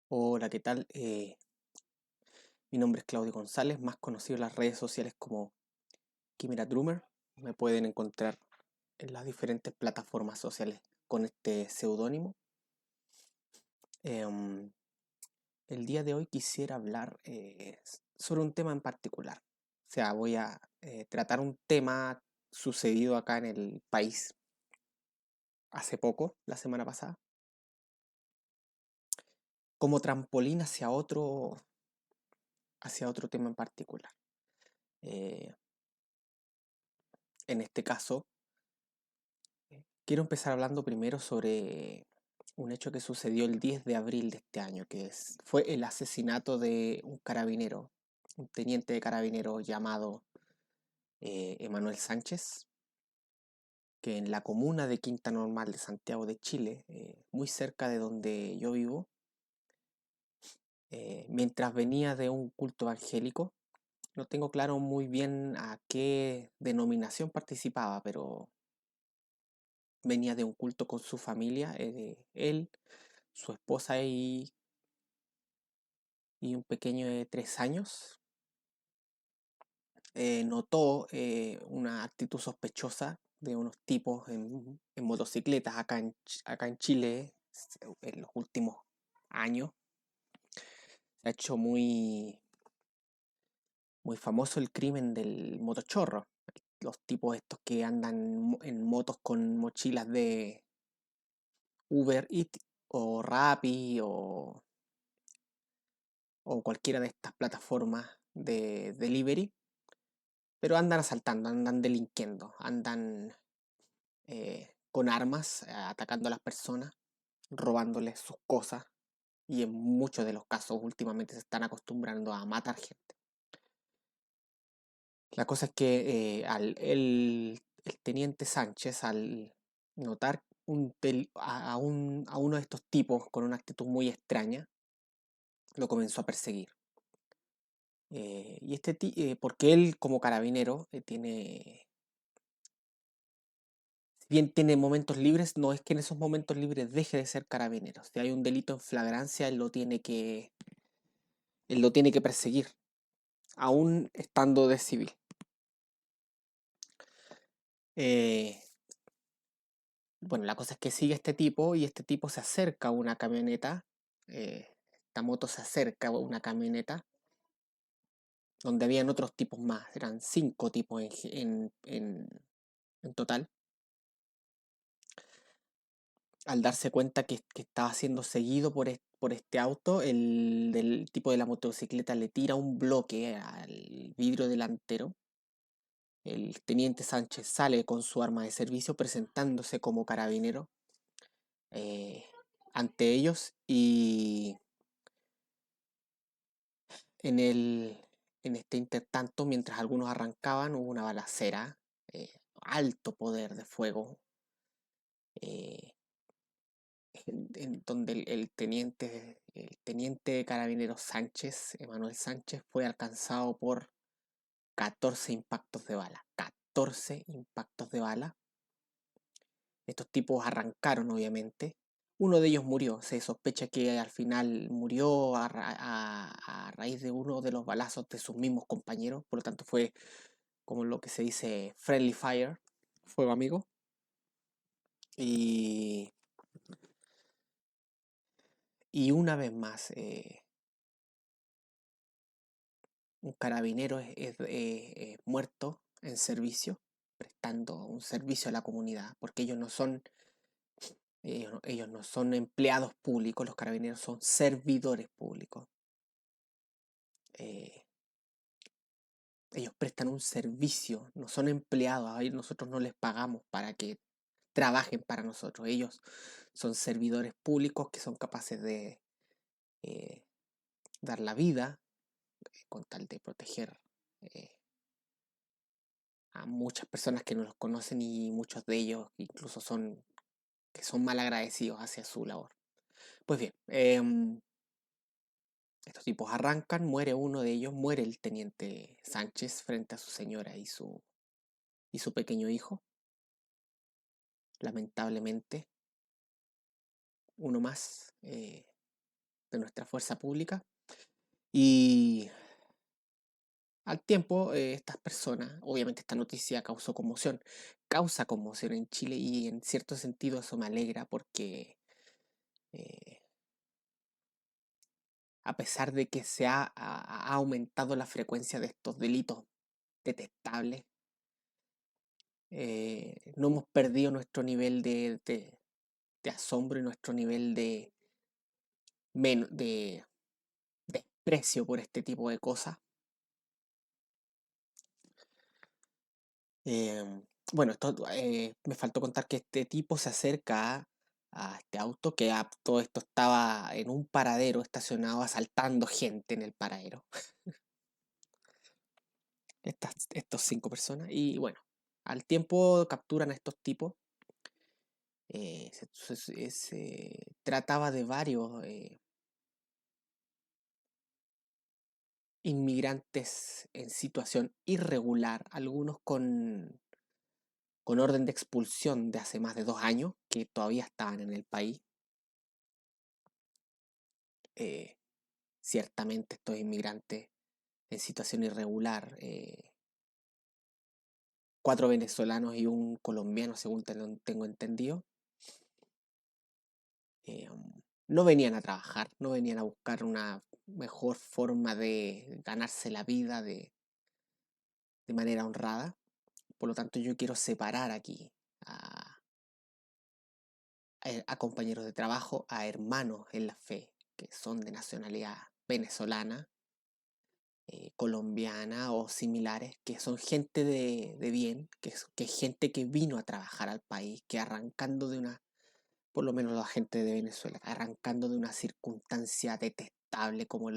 Hola, ¿qué tal? Mi nombre es Claudio González, más conocido en las redes sociales como Kimera Drummer. Me pueden encontrar en las diferentes plataformas sociales con este seudónimo. Em, el día de hoy quisiera hablar sobre un tema en particular. O sea, voy a tratar un tema sucedido acá en el país hace poco, la semana pasada, como trampolín hacia otro tema en particular. Eh, en este caso, quiero empezar hablando primero sobre un hecho que sucedió el 10 de abril de este año, fue el asesinato de un carabinero, un teniente de carabinero llamado Emanuel Sánchez, que en la comuna de Quinta Normal de Santiago de Chile, muy cerca de donde yo vivo, mientras venía de un culto evangélico. No tengo claro muy bien a qué denominación participaba, pero venía de un culto con su familia, él, su esposa y un pequeño de 3 años. Notó una actitud sospechosa de unos tipos en motocicletas acá en Chile en los últimos años. Se ha hecho muy famoso el crimen del motochorro. Los tipos estos que andan en motos con mochilas de Uber Eats o Rappi o cualquiera de estas plataformas de delivery, pero andan asaltando, andan delinquiendo, andan con armas, atacando a las personas, robándoles sus cosas y en muchos de los casos últimamente se están acostumbrando a matar gente. La cosa es que el teniente Sánchez, al notar a uno de estos tipos con una actitud muy extraña, lo comenzó a perseguir. Porque él como carabinero si bien tiene momentos libres, no es que en esos momentos libres deje de ser carabinero. Si hay un delito en flagrancia, él lo tiene que perseguir, aún estando de civil. Eh, bueno, la cosa es que sigue este tipo y este tipo se acerca a una camioneta. Esta moto se acerca a una camioneta donde habían otros tipos más, eran 5 tipos en total. Al darse cuenta que estaba siendo seguido por este auto, el del tipo de la motocicleta le tira un bloque al vidrio delantero. El teniente Sánchez sale con su arma de servicio presentándose como carabinero eh, ante ellos y en, el, en este intertanto, mientras algunos arrancaban, hubo una balacera, alto poder de fuego, eh, en donde el teniente carabinero Sánchez, Emanuel Sánchez, fue alcanzado por 14 impactos de bala. 14 impactos de bala. Estos tipos arrancaron, obviamente. Uno de ellos murió. Se sospecha que al final murió a raíz de uno de los balazos de sus mismos compañeros. Por lo tanto, fue como lo que se dice friendly fire, fuego amigo. Y, y una vez más, un carabinero es muerto en servicio, prestando un servicio a la comunidad, porque ellos no son empleados públicos, los carabineros son servidores públicos. Eh, ellos prestan un servicio, no son empleados, a ellos nosotros no les pagamos para que trabajen para nosotros, ellos son servidores públicos que son capaces de eh, dar la vida con tal de proteger eh, a muchas personas que no los conocen y muchos de ellos incluso son mal agradecidos hacia su labor. Pues bien, estos tipos arrancan, muere uno de ellos, muere el teniente Sánchez frente a su señora y su pequeño hijo, lamentablemente. uno más de nuestra fuerza pública. Y al tiempo, estas personas, obviamente esta noticia causa conmoción en Chile y en cierto sentido eso me alegra porque eh, a pesar de que ha aumentado la frecuencia de estos delitos detestables, no hemos perdido nuestro nivel de asombro y nuestro nivel de desprecio por este tipo de cosas. Em, bueno, me faltó contar que este tipo se acerca a este auto, todo esto estaba en un paradero estacionado asaltando gente en el paradero, estos 5 personas, y bueno, al tiempo capturan a estos tipos. Se trataba de varios inmigrantes en situación irregular, algunos con orden de expulsión de hace más de 2 años, que todavía estaban en el país. Eh, Ciertamente estos inmigrantes en situación irregular, 4 venezolanos y un colombiano, según tengo entendido, eh, no venían a trabajar, no venían a buscar una mejor forma de ganarse la vida de manera honrada. Por lo tanto, yo quiero separar aquí a, a compañeros de trabajo, a hermanos en la fe, que son de nacionalidad venezolana, colombiana o similares, que son gente de bien, que es gente que vino a trabajar al país, que arrancando de una, por lo menos la gente de Venezuela, arrancando de una circunstancia detestable como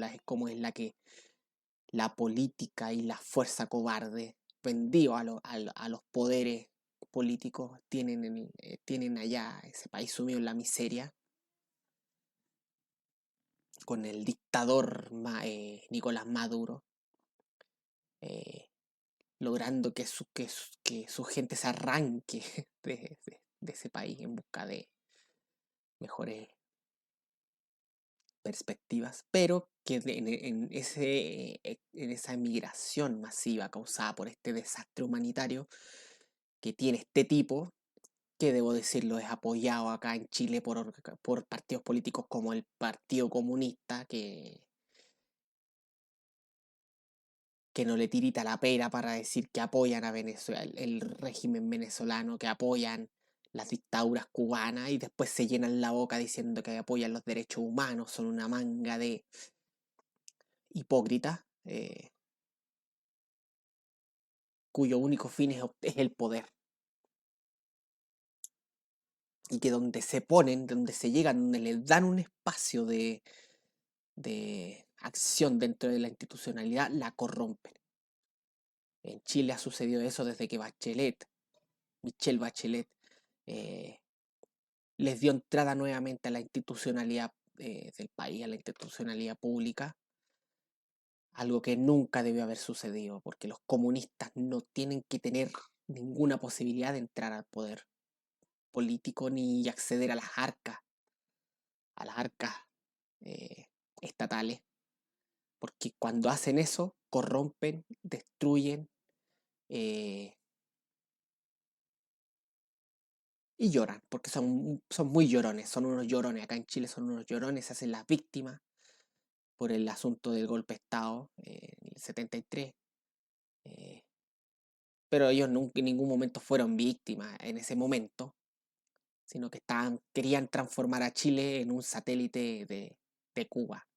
es la que la política y la fuerza cobarde vendido a los poderes políticos tienen allá ese país sumido en la miseria, con el dictador Nicolás Maduro, eh, logrando que su gente se arranque de ese país en busca de mejores perspectivas, pero que en esa migración masiva causada por este desastre humanitario que tiene este tipo, que debo decirlo es apoyado acá en Chile por partidos políticos como el Partido Comunista, que no le tirita la pera para decir que apoyan a Venezuela, el régimen venezolano, que apoyan las dictaduras cubanas y después se llenan la boca diciendo que apoyan los derechos humanos, son una manga de hipócritas, cuyo único fin es el poder. Y que donde se ponen, donde se llegan, donde les dan un espacio de acción dentro de la institucionalidad, la corrompen. En Chile ha sucedido eso desde que Michelle Bachelet, eh, les dio entrada nuevamente a la institucionalidad del país, a la institucionalidad pública, algo que nunca debió haber sucedido, porque los comunistas no tienen que tener ninguna posibilidad de entrar al poder político ni acceder a las arcas eh, estatales, porque cuando hacen eso, corrompen, destruyen eh, y lloran, porque son muy llorones, son unos llorones, acá en Chile son unos llorones, se hacen las víctimas por el asunto del golpe de Estado en el 73, eh, pero ellos nunca en ningún momento fueron víctimas en ese momento, sino que querían transformar a Chile en un satélite de Cuba.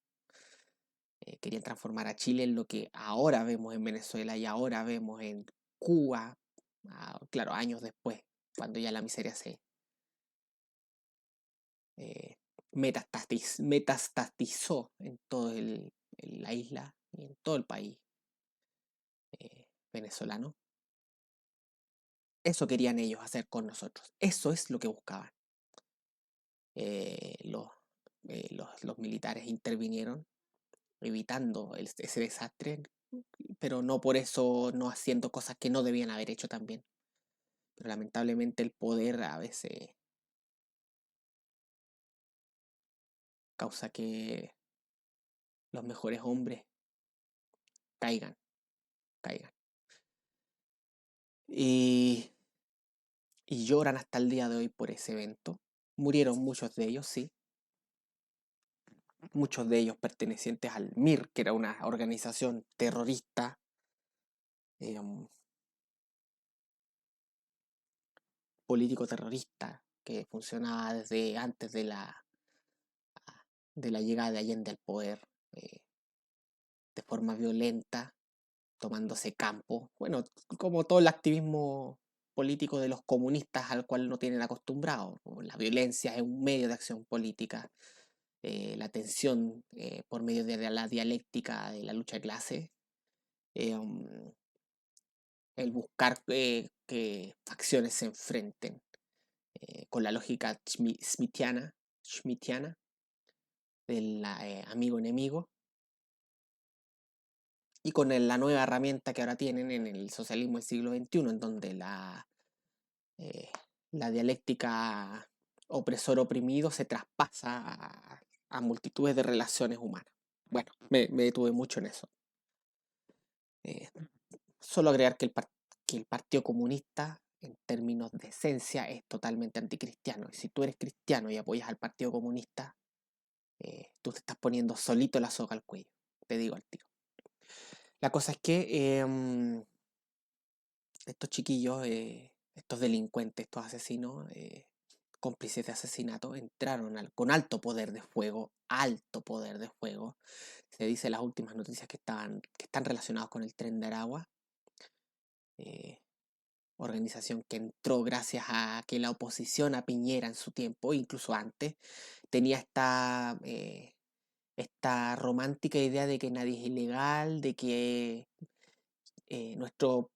Querían transformar a Chile en lo que ahora vemos en Venezuela y ahora vemos en Cuba, claro, años después, cuando ya la miseria se eh, metastatizó en en la isla y en todo el país venezolano. Eso querían ellos hacer con nosotros. Eso es lo que buscaban. Eh, los, los militares intervinieron evitando ese desastre, pero no por eso no haciendo cosas que no debían haber hecho también. Pero lamentablemente el poder a veces causa que los mejores hombres caigan, caigan. Y, y lloran hasta el día de hoy por ese evento. Murieron muchos de ellos, sí. Muchos de ellos pertenecientes al MIR, que era una organización terrorista, un político terrorista que funcionaba desde antes de la llegada de Allende al poder, de forma violenta, tomándose campo. Bueno, como todo el activismo político de los comunistas al cual no tienen acostumbrado. La violencia es un medio de acción política. La tensión por medio de la dialéctica de la lucha de clases, el buscar que facciones se enfrenten con la lógica schmittiana del amigo-enemigo y con la nueva herramienta que ahora tienen en el socialismo del siglo XXI, en donde eh, la dialéctica opresor-oprimido se traspasa a multitudes de relaciones humanas. Bueno, me detuve mucho en eso. Eh, Solo agregar que el Partido Comunista, en términos de esencia, es totalmente anticristiano. Y si tú eres cristiano y apoyas al Partido Comunista, tú te estás poniendo solito la soga al cuello. Te digo al tiro. La cosa es que estos chiquillos, estos delincuentes, estos asesinos, cómplices de asesinato, entraron con alto poder de fuego. Se dice en las últimas noticias que están relacionados con el Tren de Aragua, eh, organización que entró gracias a que la oposición a Piñera en su tiempo, incluso antes, tenía esta romántica idea de que nadie es ilegal, de que nuestro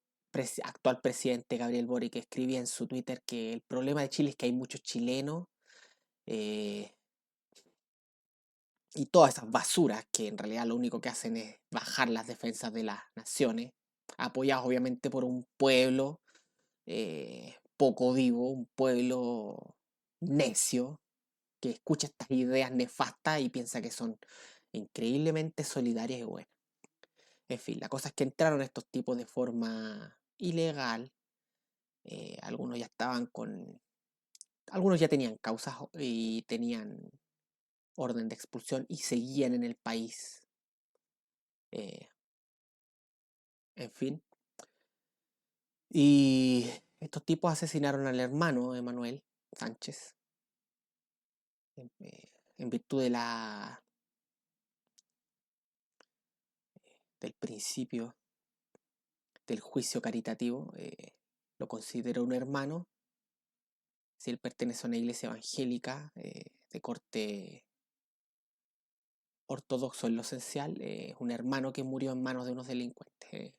actual presidente Gabriel Boric escribía en su Twitter que el problema de Chile es que hay muchos chilenos eh, y todas esas basuras que en realidad lo único que hacen es bajar las defensas de las naciones, apoyados obviamente por un pueblo poco vivo, un pueblo necio que escucha estas ideas nefastas y piensa que son increíblemente solidarias y buenas. En fin, la cosa es que entraron estos tipos de forma ilegal. Algunos ya estaban con. Algunos ya tenían causas y tenían orden de expulsión y seguían en el país. eh, en fin. Y estos tipos asesinaron al hermano de Manuel Sánchez en virtud del principio del juicio caritativo. Lo consideró un hermano. Si él pertenece a una iglesia evangélica de corte ortodoxo en lo esencial, es un hermano que murió en manos de unos delincuentes.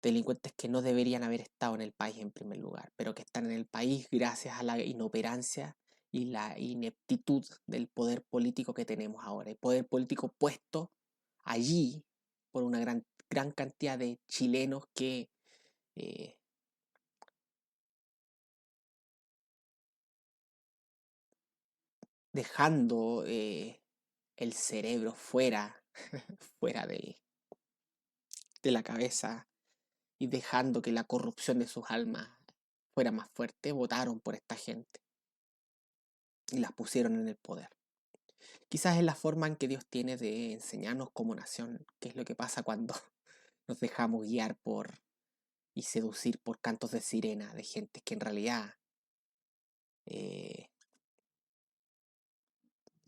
Delincuentes que no deberían haber estado en el país en primer lugar, pero que están en el país gracias a la inoperancia y la ineptitud del poder político que tenemos ahora. El poder político puesto allí por una gran cantidad de chilenos que eh, dejando el cerebro fuera, fuera de la cabeza y dejando que la corrupción de sus almas fuera más fuerte, votaron por esta gente y las pusieron en el poder. Quizás es la forma en que Dios tiene de enseñarnos como nación qué es lo que pasa cuando nos dejamos guiar por y seducir por cantos de sirena de gente que en realidad eh,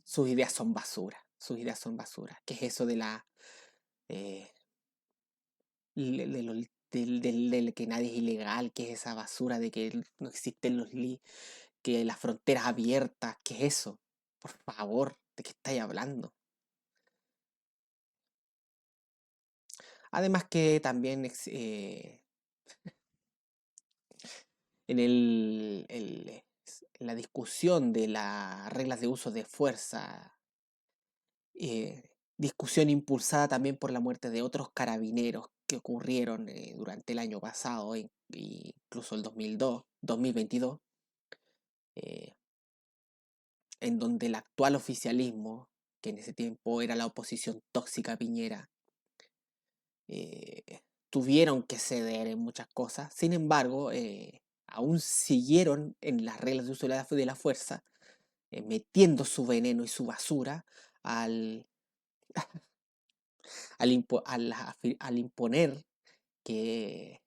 sus ideas son basura, sus ideas son basura. ¿Qué es eso de eh, del que nadie es ilegal? ¿Qué es esa basura de que no existen que las fronteras abiertas? ¿Qué es eso? Por favor, ¿de qué estáis hablando? Además que también en en la discusión de las reglas de uso de fuerza, discusión impulsada también por la muerte de otros carabineros que ocurrieron durante el año pasado, incluso el 2022, en donde el actual oficialismo, que en ese tiempo era la oposición tóxica a Piñera, tuvieron que ceder en muchas cosas. Sin embargo, aún siguieron en las reglas de uso de la fuerza, metiendo su veneno y su basura al, al imponer que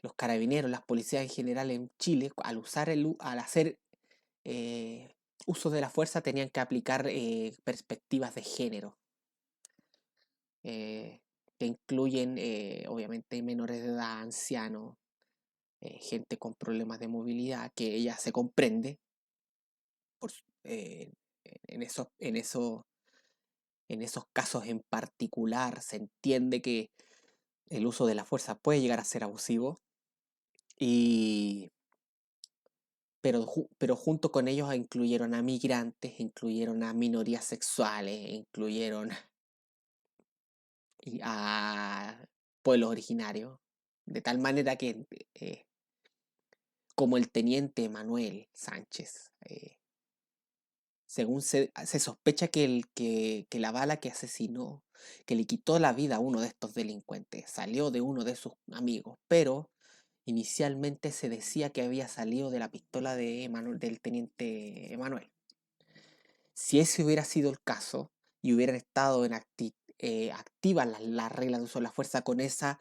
los carabineros, las policías en general en Chile, al hacer eh, uso de la fuerza, tenían que aplicar perspectivas de género, eh, que incluyen obviamente menores de edad, ancianos, gente con problemas de movilidad, que ella se comprende por, en esos casos en particular se entiende que el uso de la fuerza puede llegar a ser abusivo, y, pero junto con ellos incluyeron a migrantes, incluyeron a minorías sexuales, incluyeron a pueblos originarios, de tal manera que como el teniente Manuel Sánchez, según se sospecha que la bala que asesinó, que le quitó la vida a uno de estos delincuentes, salió de uno de sus amigos, pero inicialmente se decía que había salido de la pistola del teniente Emanuel. Si ese hubiera sido el caso y hubieran estado activas las reglas de uso de la fuerza con esa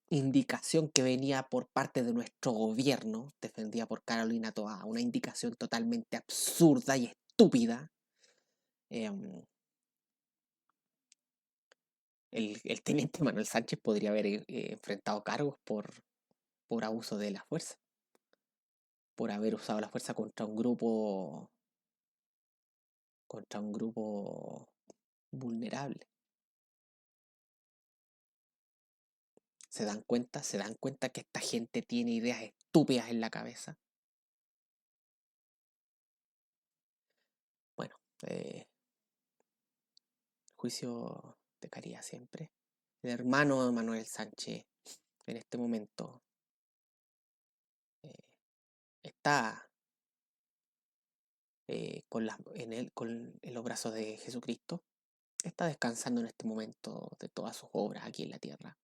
indicación que venía por parte de nuestro gobierno, defendida por Carolina Toa, una indicación totalmente absurda y estúpida, el teniente Manuel Sánchez podría haber enfrentado cargos por abuso de la fuerza, por haber usado la fuerza contra un grupo vulnerable. Se dan cuenta que esta gente tiene ideas estúpidas en la cabeza. Bueno, juicio de Caría siempre. El hermano de Manuel Sánchez en este momento eh, está en los brazos de Jesucristo. Está descansando en este momento de todas sus obras aquí en la tierra,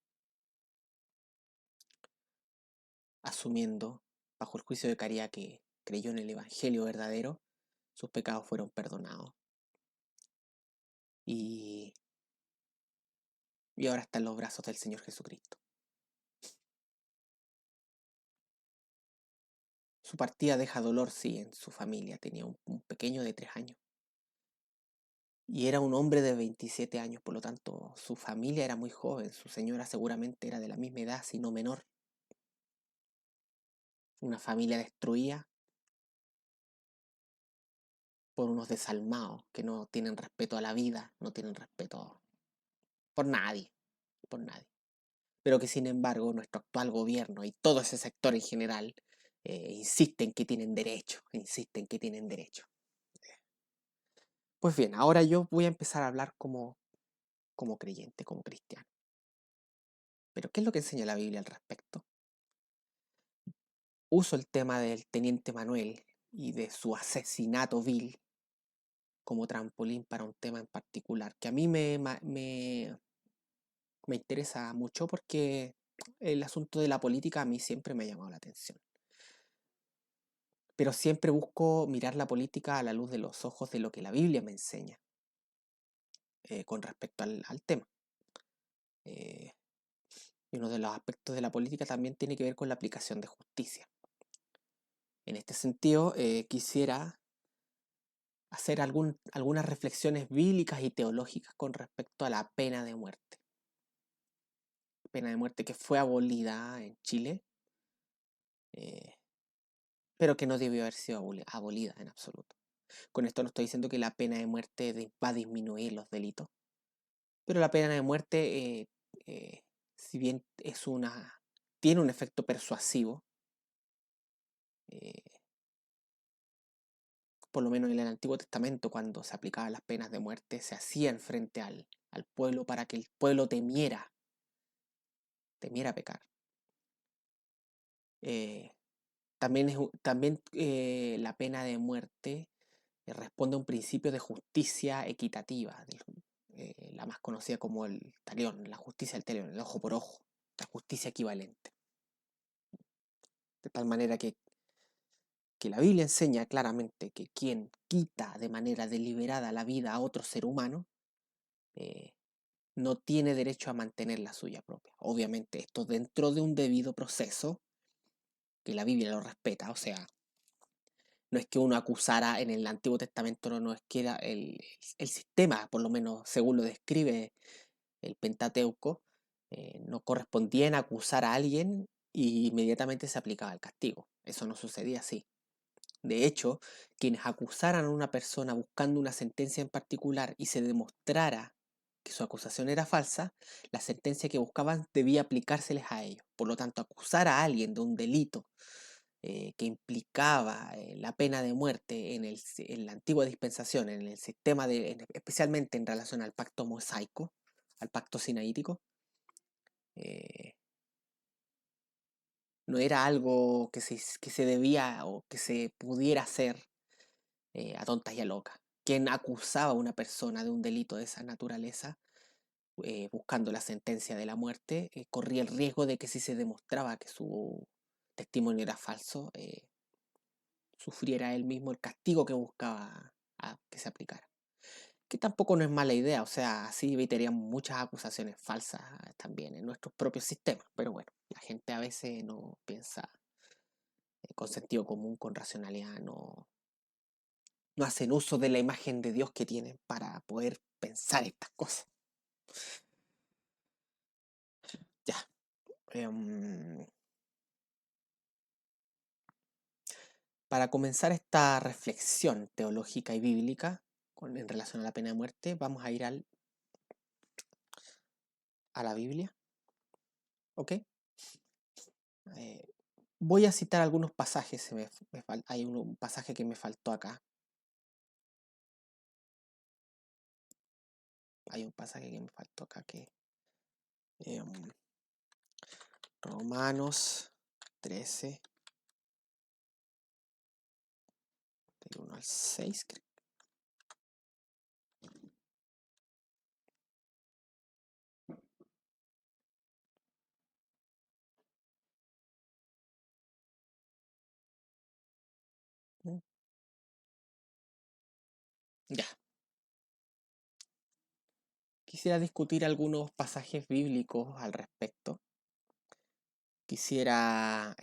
asumiendo, bajo el juicio de Caría, que creyó en el Evangelio verdadero, sus pecados fueron perdonados. Y, y ahora está en los brazos del Señor Jesucristo. Su partida deja dolor, sí, en su familia. Tenía un pequeño de 3 años. Y era un hombre de 27 años, por lo tanto, su familia era muy joven. Su señora seguramente era de la misma edad, si no menor. Una familia destruida por unos desalmados que no tienen respeto a la vida, no tienen respeto por nadie, por nadie. Pero que sin embargo nuestro actual gobierno y todo ese sector en general insisten que tienen derecho, insisten que tienen derecho. Pues bien, ahora yo voy a empezar a hablar como creyente, como cristiano. Pero ¿qué es lo que enseña la Biblia al respecto? Uso el tema del teniente Manuel y de su asesinato vil como trampolín para un tema en particular, que a mí me interesa mucho porque el asunto de la política a mí siempre me ha llamado la atención. Pero siempre busco mirar la política a la luz de los ojos de lo que la Biblia me enseña con respecto al tema. Y uno de los aspectos de la política también tiene que ver con la aplicación de justicia. En este sentido, quisiera hacer algunas reflexiones bíblicas y teológicas con respecto a la pena de muerte. Pena de muerte que fue abolida en Chile, eh, pero que no debió haber sido abolida en absoluto. Con esto no estoy diciendo que la pena de muerte va a disminuir los delitos, pero la pena de muerte, si bien tiene un efecto persuasivo, eh, por lo menos en el Antiguo Testamento, cuando se aplicaban las penas de muerte, se hacían frente al pueblo para que el pueblo temiera pecar. también la pena de muerte responde a un principio de justicia equitativa, la más conocida como el talión, la justicia del talión, el ojo por ojo, la justicia equivalente. De tal manera que la Biblia enseña claramente que quien quita de manera deliberada la vida a otro ser humano, eh, no tiene derecho a mantener la suya propia. Obviamente esto dentro de un debido proceso, que la Biblia lo respeta, o sea, no es que uno acusara en el Antiguo Testamento, no es que era el sistema, por lo menos según lo describe el Pentateuco, no correspondía en acusar a alguien y inmediatamente se aplicaba el castigo. Eso no sucedía así. De hecho, quienes acusaran a una persona buscando una sentencia en particular y se demostrara que su acusación era falsa, la sentencia que buscaban debía aplicárseles a ellos. Por lo tanto, acusar a alguien de un delito que implicaba la pena de muerte en la antigua dispensación, en el sistema especialmente en relación al pacto mosaico, al pacto sinaítico, eh, no era algo que se debía o que se pudiera hacer a tontas y a locas. Quien acusaba a una persona de un delito de esa naturaleza, buscando la sentencia de la muerte, corría el riesgo de que si se demostraba que su testimonio era falso, sufriera él mismo el castigo que buscaba que se aplicara. Que tampoco no es mala idea, o sea, así evitaríamos muchas acusaciones falsas también en nuestros propios sistemas. Pero bueno, la gente a veces no piensa con sentido común, con racionalidad, no hacen uso de la imagen de Dios que tienen para poder pensar estas cosas. Ya. Para comenzar esta reflexión teológica y bíblica en relación a la pena de muerte, vamos a ir a la Biblia. ¿Ok? Voy a citar algunos pasajes. Hay un pasaje que me faltó acá. Hay un pasaje que me faltó acá que Romanos 13, del 1 al 6, creo. Ya. Quisiera discutir algunos pasajes bíblicos al respecto. Quisiera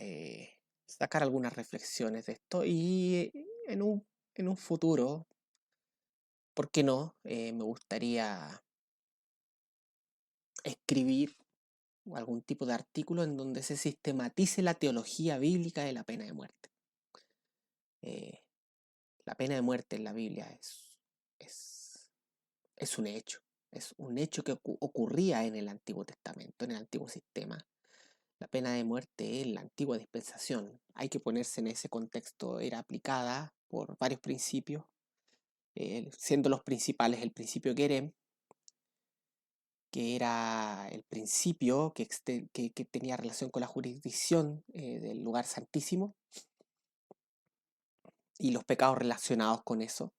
sacar algunas reflexiones de esto y en un futuro, ¿por qué no? Me gustaría escribir algún tipo de artículo en donde se sistematice la teología bíblica de la pena de muerte. Eh, la pena de muerte en la Biblia es, es un hecho que ocurría en el Antiguo Testamento, en el Antiguo Sistema. La pena de muerte en la antigua dispensación, hay que ponerse en ese contexto, era aplicada por varios principios, siendo los principales el principio Querem, que era el principio que tenía relación con la jurisdicción del lugar santísimo y los pecados relacionados con eso,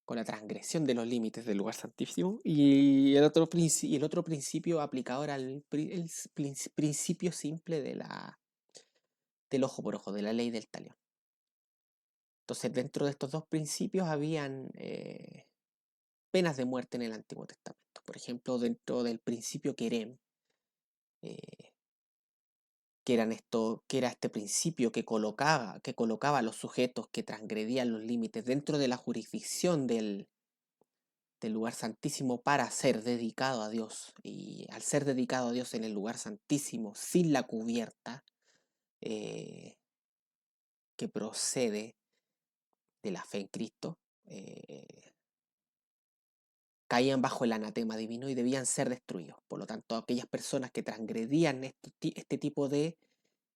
con la transgresión de los límites del lugar santísimo. Y el otro principio aplicado era el principio simple del ojo por ojo, de la ley del talión. Entonces, dentro de estos dos principios habían penas de muerte en el Antiguo Testamento. Por ejemplo, dentro del principio Querem, eh, que era este principio que colocaba a los sujetos que transgredían los límites dentro de la jurisdicción del lugar santísimo para ser dedicado a Dios. Y al ser dedicado a Dios en el lugar santísimo, sin la cubierta eh, que procede de la fe en Cristo, caían bajo el anatema divino y debían ser destruidos. Por lo tanto, aquellas personas que transgredían este tipo de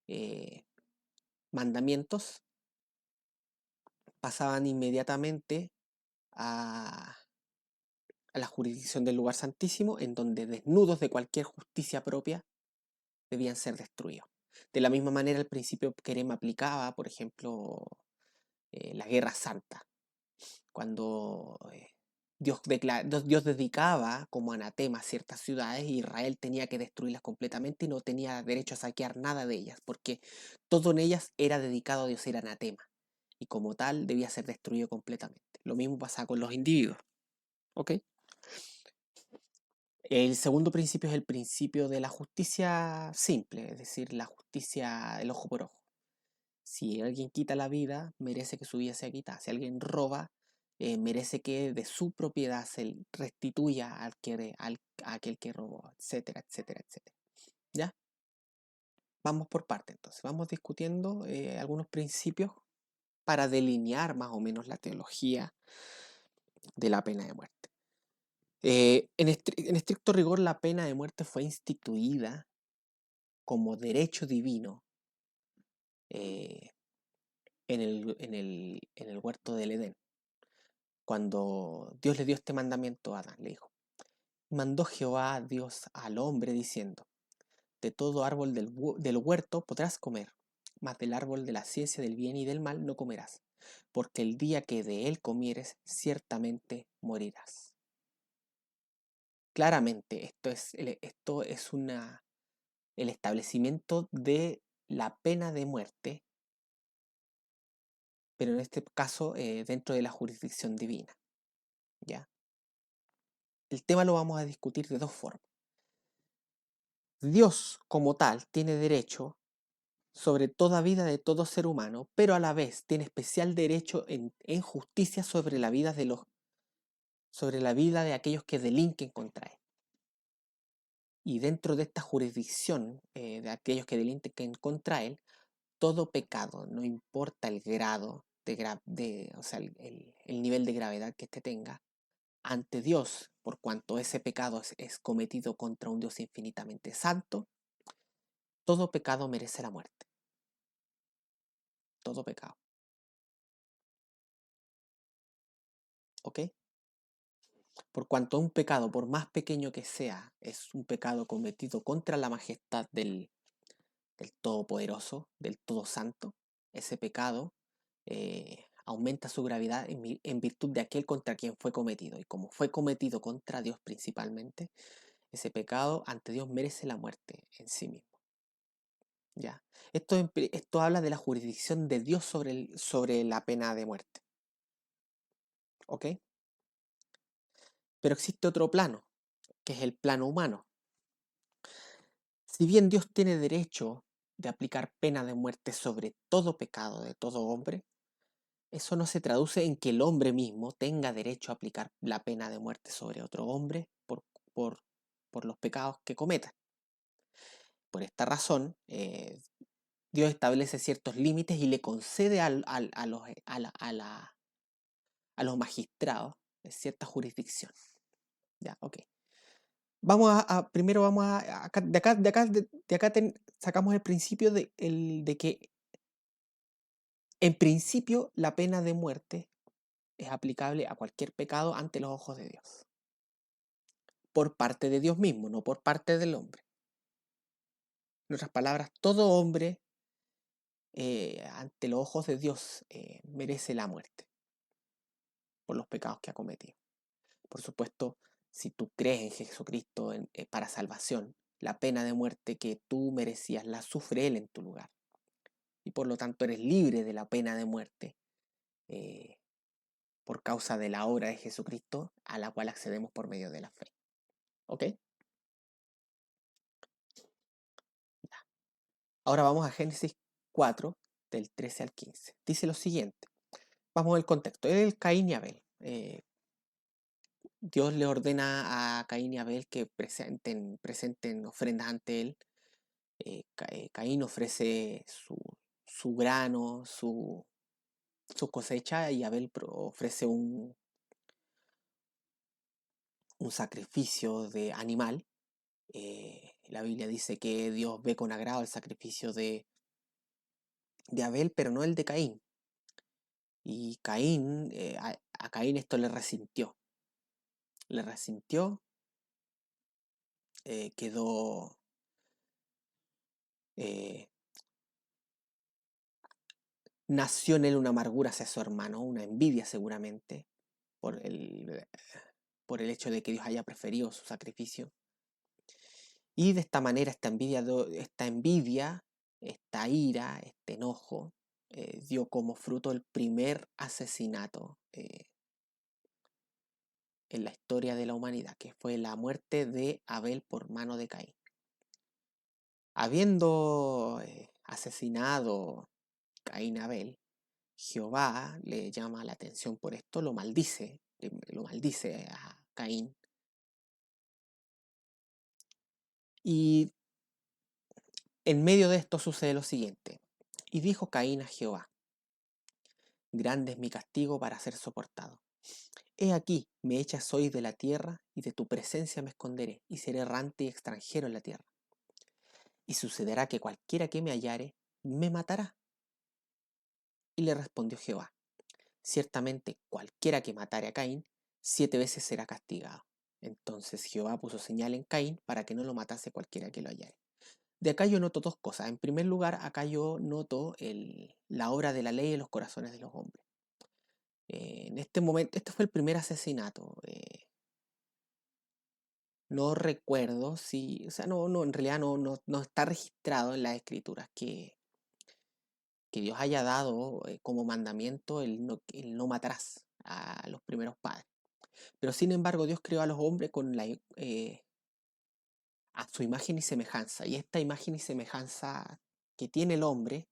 eh, mandamientos pasaban inmediatamente a, a la jurisdicción del lugar santísimo, en donde desnudos de cualquier justicia propia debían ser destruidos. De la misma manera, el principio querem aplicaba, por ejemplo, la Guerra Santa, cuando Dios dedicaba como anatema ciertas ciudades y Israel tenía que destruirlas completamente y no tenía derecho a saquear nada de ellas, porque todo en ellas era dedicado a Dios, era anatema, y como tal debía ser destruido completamente. Lo mismo pasa con los individuos. ¿Ok? El segundo principio es el principio de la justicia simple, es decir, la justicia el ojo por ojo. Si alguien quita la vida, merece que su vida sea quitada. Si alguien roba, merece que de su propiedad se restituya a aquel que robó, etcétera, etcétera, etcétera. ¿Ya? Vamos por parte entonces. Vamos discutiendo algunos principios para delinear más o menos la teología de la pena de muerte. En estricto rigor, la pena de muerte fue instituida como derecho divino eh, en el huerto del Edén. Cuando Dios le dio este mandamiento a Adán, le dijo, mandó Jehová Dios al hombre diciendo, de todo árbol del huerto podrás comer, mas del árbol de la ciencia del bien y del mal no comerás, porque el día que de él comieres, ciertamente morirás. Claramente, esto es el establecimiento de la pena de muerte, pero en este caso dentro de la jurisdicción divina. ¿Ya? El tema lo vamos a discutir de dos formas. Dios como tal tiene derecho sobre toda vida de todo ser humano, pero a la vez tiene especial derecho en justicia sobre la vida de aquellos que delinquen contra él. Y dentro de esta jurisdicción de aquellos que delinquen contra él, todo pecado, no importa el grado o sea, el nivel de gravedad que éste tenga, ante Dios, por cuanto ese pecado es cometido contra un Dios infinitamente santo, todo pecado merece la muerte. Todo pecado. ¿Ok? Por cuanto un pecado, por más pequeño que sea, es un pecado cometido contra la majestad del Todopoderoso, del Todo Santo, ese pecado aumenta su gravedad en virtud de aquel contra quien fue cometido. Y como fue cometido contra Dios principalmente, ese pecado ante Dios merece la muerte en sí mismo. ¿Ya? Esto habla de la jurisdicción de Dios sobre la pena de muerte. ¿Ok? Pero existe otro plano, que es el plano humano. Si bien Dios tiene derecho de aplicar pena de muerte sobre todo pecado de todo hombre, eso no se traduce en que el hombre mismo tenga derecho a aplicar la pena de muerte sobre otro hombre por, por los pecados que cometa. Por esta razón, Dios establece ciertos límites y le concede a los magistrados cierta jurisdicción. Ya, ok. Primero vamos de acá sacamos el principio de que en principio la pena de muerte es aplicable a cualquier pecado ante los ojos de Dios. Por parte de Dios mismo, no por parte del hombre. En otras palabras, todo hombre ante los ojos de Dios merece la muerte por los pecados que ha cometido. Por supuesto, si tú crees en Jesucristo para salvación, la pena de muerte que tú merecías la sufre Él en tu lugar. Y por lo tanto eres libre de la pena de muerte eh, por causa de la obra de Jesucristo a la cual accedemos por medio de la fe. ¿Ok? Ahora vamos a Génesis 4, del 13 al 15. Dice lo siguiente. Vamos al contexto. Es Caín y Abel. Dios le ordena a Caín y Abel que presenten ofrendas ante él. Caín ofrece su grano, su cosecha, y Abel ofrece un sacrificio de animal. La Biblia dice que Dios ve con agrado el sacrificio de Abel, pero no el de Caín. Y Caín, a Caín esto le resintió. Le resintió, quedó nació en él una amargura hacia su hermano, una envidia seguramente, por el hecho de que Dios haya preferido su sacrificio. Y de esta manera esta envidia, esta ira, este enojo, dio como fruto el primer asesinato en la historia de la humanidad, que fue la muerte de Abel por mano de Caín. Habiendo asesinado Caín a Abel, Jehová le llama la atención por esto, lo maldice a Caín. Y en medio de esto sucede lo siguiente. Y dijo Caín a Jehová: grande es mi castigo para ser soportado. He aquí, me echas hoy de la tierra, y de tu presencia me esconderé, y seré errante y extranjero en la tierra. Y sucederá que cualquiera que me hallare, me matará. Y le respondió Jehová: ciertamente cualquiera que matare a Caín, 7 veces será castigado. Entonces Jehová puso señal en Caín para que no lo matase cualquiera que lo hallare. De acá yo noto dos cosas. En primer lugar, acá yo noto la obra de la ley en los corazones de los hombres. En este momento, este fue el primer asesinato. No recuerdo si, o sea, no, en realidad no está registrado en las escrituras que Dios haya dado como mandamiento el no matarás a los primeros padres. Pero sin embargo, Dios creó a los hombres a su imagen y semejanza. Y esta imagen y semejanza que tiene el hombre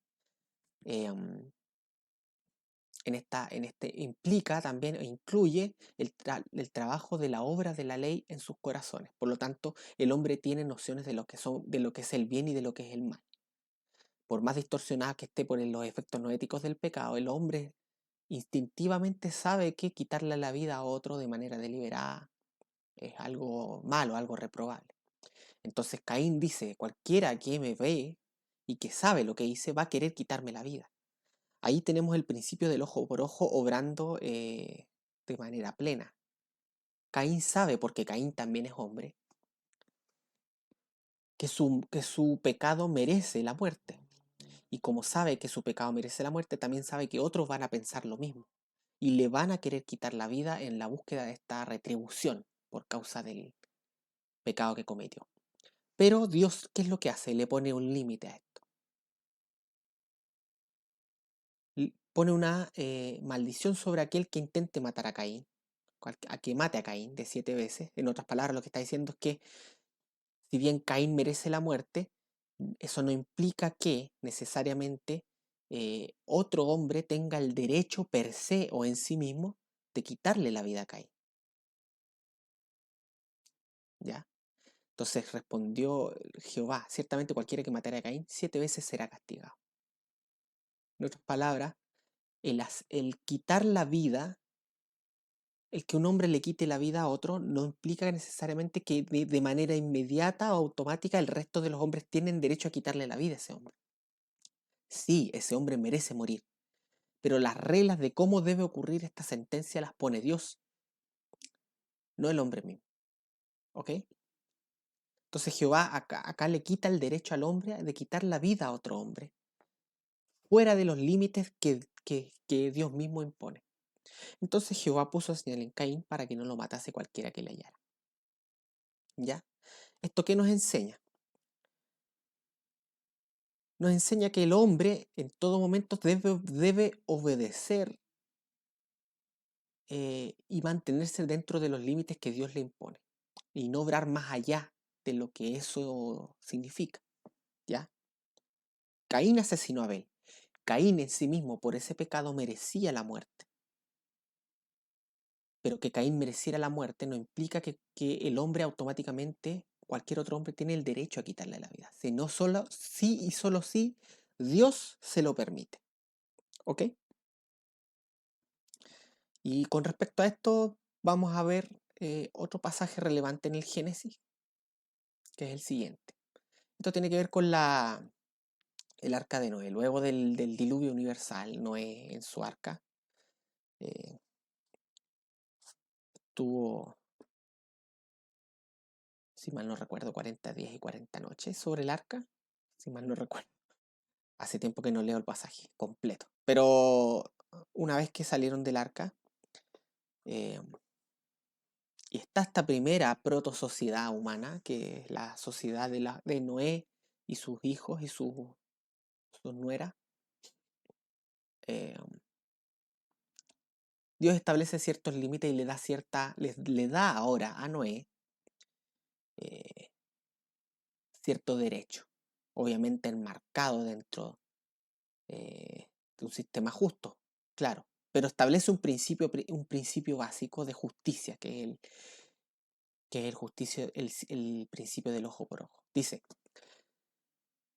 em, implica también e incluye el trabajo de la obra de la ley en sus corazones. Por lo tanto, el hombre tiene nociones de lo que es el bien y de lo que es el mal. Por más distorsionada que esté por los efectos no éticos del pecado, el hombre instintivamente sabe que quitarle la vida a otro de manera deliberada es algo malo, algo reprobable. Entonces Caín dice: cualquiera que me ve y que sabe lo que hice va a querer quitarme la vida. Ahí tenemos el principio del ojo por ojo obrando de manera plena. Caín sabe, porque Caín también es hombre, que su pecado merece la muerte. Y como sabe que su pecado merece la muerte, también sabe que otros van a pensar lo mismo. Y le van a querer quitar la vida en la búsqueda de esta retribución por causa del pecado que cometió. Pero Dios, ¿qué es lo que hace? Le pone un límite a esto. Pone una maldición sobre aquel que intente matar a Caín, a que mate a Caín de 7 veces. En otras palabras, lo que está diciendo es que si bien Caín merece la muerte, eso no implica que necesariamente otro hombre tenga el derecho per se o en sí mismo de quitarle la vida a Caín. ¿Ya? Entonces respondió Jehová: ciertamente cualquiera que matara a Caín 7 veces será castigado. En otras palabras, el quitar la vida, el que un hombre le quite la vida a otro, no implica necesariamente que de manera inmediata o automática el resto de los hombres tienen derecho a quitarle la vida a ese hombre. Sí, ese hombre merece morir, pero las reglas de cómo debe ocurrir esta sentencia las pone Dios, no el hombre mismo. ¿Ok? Entonces Jehová acá le quita el derecho al hombre de quitar la vida a otro hombre, fuera de los límites que Dios mismo impone. Entonces Jehová puso señal en Caín para que no lo matase cualquiera que le hallara. ¿Ya? ¿Esto qué nos enseña? Nos enseña que el hombre en todo momento debe obedecer y mantenerse dentro de los límites que Dios le impone y no obrar más allá de lo que eso significa. ¿Ya? Caín asesinó a Abel. Caín en sí mismo por ese pecado merecía la muerte. Pero que Caín mereciera la muerte no implica que el hombre automáticamente, cualquier otro hombre, tiene el derecho a quitarle la vida. Sino solo sí y solo sí Dios se lo permite. ¿Ok? Y con respecto a esto, vamos a ver otro pasaje relevante en el Génesis, que es el siguiente. Esto tiene que ver con el arca de Noé. Luego del diluvio universal, Noé en su arca eh, tuvo, si mal no recuerdo, 40 días y 40 noches sobre el arca, si mal no recuerdo. Hace tiempo que no leo el pasaje completo. Pero una vez que salieron del arca, eh, y está esta primera proto-sociedad humana, que es la sociedad de Noé y sus hijos y sus nueras. eh, Dios establece ciertos límites y le da ahora a Noé eh, cierto derecho, obviamente enmarcado dentro de un sistema justo, claro, pero establece un principio básico de justicia, que es el principio del ojo por ojo. Dice,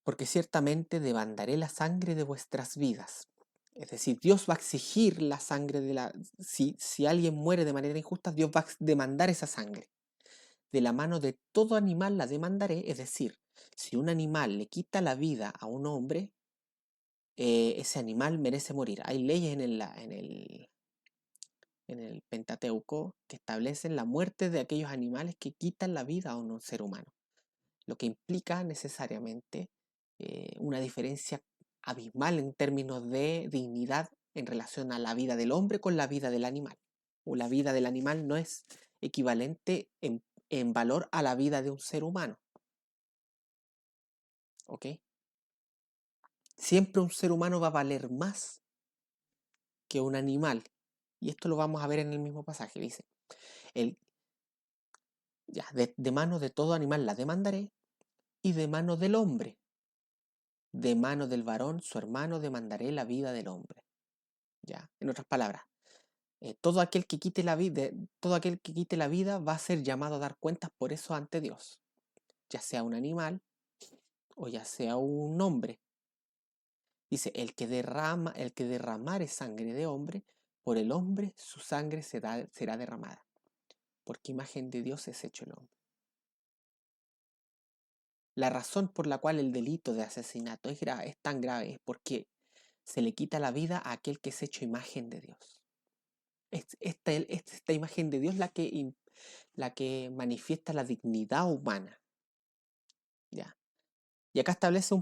porque ciertamente demandaré la sangre de vuestras vidas. Es decir, Dios va a exigir la sangre si alguien muere de manera injusta, Dios va a demandar esa sangre. De la mano de todo animal la demandaré, es decir, si un animal le quita la vida a un hombre, ese animal merece morir. Hay leyes en el Pentateuco que establecen la muerte de aquellos animales que quitan la vida a un ser humano, lo que implica necesariamente una diferencia abismal en términos de dignidad en relación a la vida del hombre con la vida del animal. O la vida del animal no es equivalente en valor a la vida de un ser humano. ¿Ok? Siempre un ser humano va a valer más que un animal. Y esto lo vamos a ver en el mismo pasaje. Dice, el, ya, de mano de todo animal la demandaré, y de mano del hombre, de mano del varón, su hermano, demandaré la vida del hombre. Ya, en otras palabras, todo aquel que quite la vida, va a ser llamado a dar cuentas por eso ante Dios, ya sea un animal o ya sea un hombre. Dice, el que derramare sangre de hombre, por el hombre su sangre será derramada, porque imagen de Dios es hecho el hombre. La razón por la cual el delito de asesinato es tan grave es porque se le quita la vida a aquel que es hecho imagen de Dios. Es esta imagen de Dios la que manifiesta la dignidad humana. ¿Ya? Y acá establece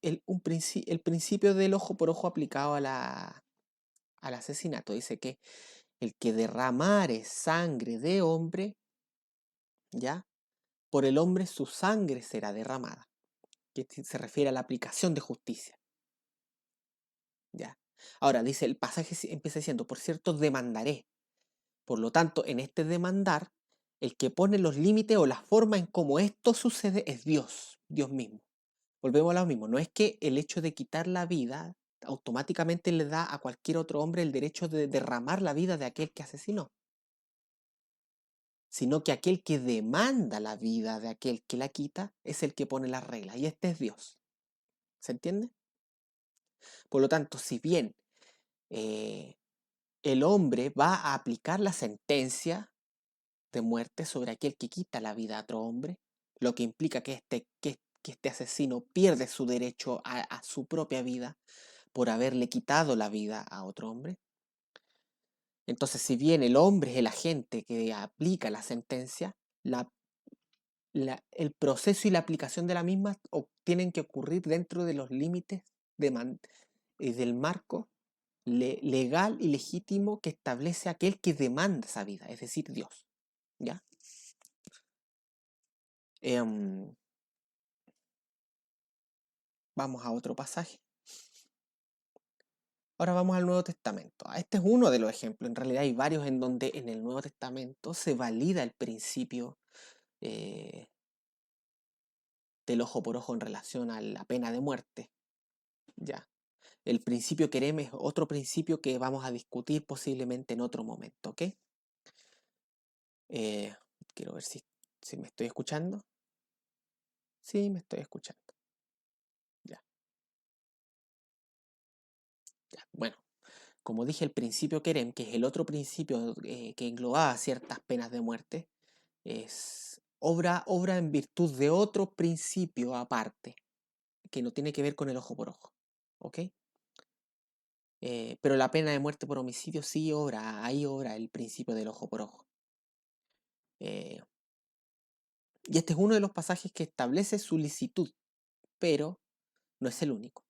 el principio del ojo por ojo aplicado al asesinato. Dice que el que derramare sangre de hombre, ¿ya? Por el hombre su sangre será derramada. Que se refiere a la aplicación de justicia. ¿Ya? Ahora, dice, el pasaje empieza diciendo, por cierto, demandaré. Por lo tanto, en este demandar, el que pone los límites o la forma en cómo esto sucede es Dios, Dios mismo. Volvemos a lo mismo, no es que el hecho de quitar la vida automáticamente le da a cualquier otro hombre el derecho de derramar la vida de aquel que asesinó, sino que aquel que demanda la vida de aquel que la quita es el que pone las reglas, y este es Dios. ¿Se entiende? Por lo tanto, si bien eh, el hombre va a aplicar la sentencia de muerte sobre aquel que quita la vida a otro hombre, lo que implica que este asesino pierde su derecho a su propia vida por haberle quitado la vida a otro hombre. Entonces, si bien el hombre es el agente que aplica la sentencia, el proceso y la aplicación de la misma tienen que ocurrir dentro de los límites del marco legal y legítimo que establece aquel que demanda esa vida, es decir, Dios. ¿Ya? Em, Vamos a otro pasaje. Ahora vamos al Nuevo Testamento. Este es uno de los ejemplos. En realidad hay varios en donde en el Nuevo Testamento se valida el principio eh, del ojo por ojo en relación a la pena de muerte. Ya. El principio querem es otro principio que vamos a discutir posiblemente en otro momento, ¿ok? Eh, Quiero ver si me estoy escuchando. Sí, me estoy escuchando. Ya, ya. Bueno, como dije, el principio querem, que es el otro principio que englobaba ciertas penas de muerte, es obra en virtud de otro principio aparte, que no tiene que ver con el ojo por ojo, ¿ok? Pero la pena de muerte por homicidio sí ahí obra el principio del ojo por ojo. Eh, y este es uno de los pasajes que establece su licitud, pero no es el único.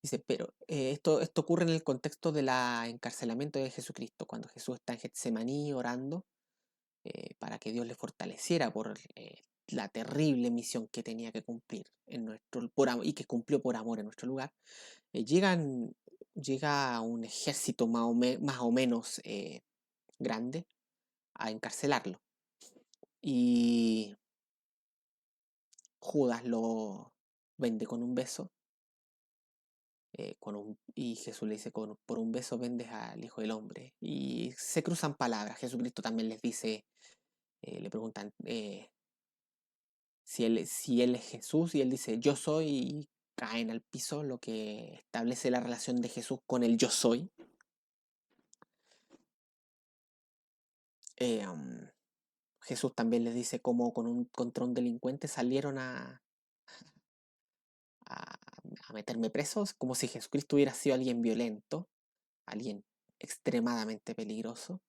Dice, pero esto ocurre en el contexto del encarcelamiento de Jesucristo, cuando Jesús está en Getsemaní orando para que Dios le fortaleciera por la terrible misión que tenía que cumplir y que cumplió por amor en nuestro lugar. eh, llegan, Llega un ejército más o menos grande a encarcelarlo. Y Judas lo vende con un beso. Y Jesús le dice, por un beso vendes al Hijo del Hombre. Y se cruzan palabras. Jesucristo también les dice, le preguntan si él es Jesús, y él dice, yo soy, y caen al piso, lo que establece la relación de Jesús con el yo soy. Jesús también les dice cómo contra un delincuente salieron a, a meterme presos, como si Jesucristo hubiera sido alguien violento, alguien extremadamente peligroso.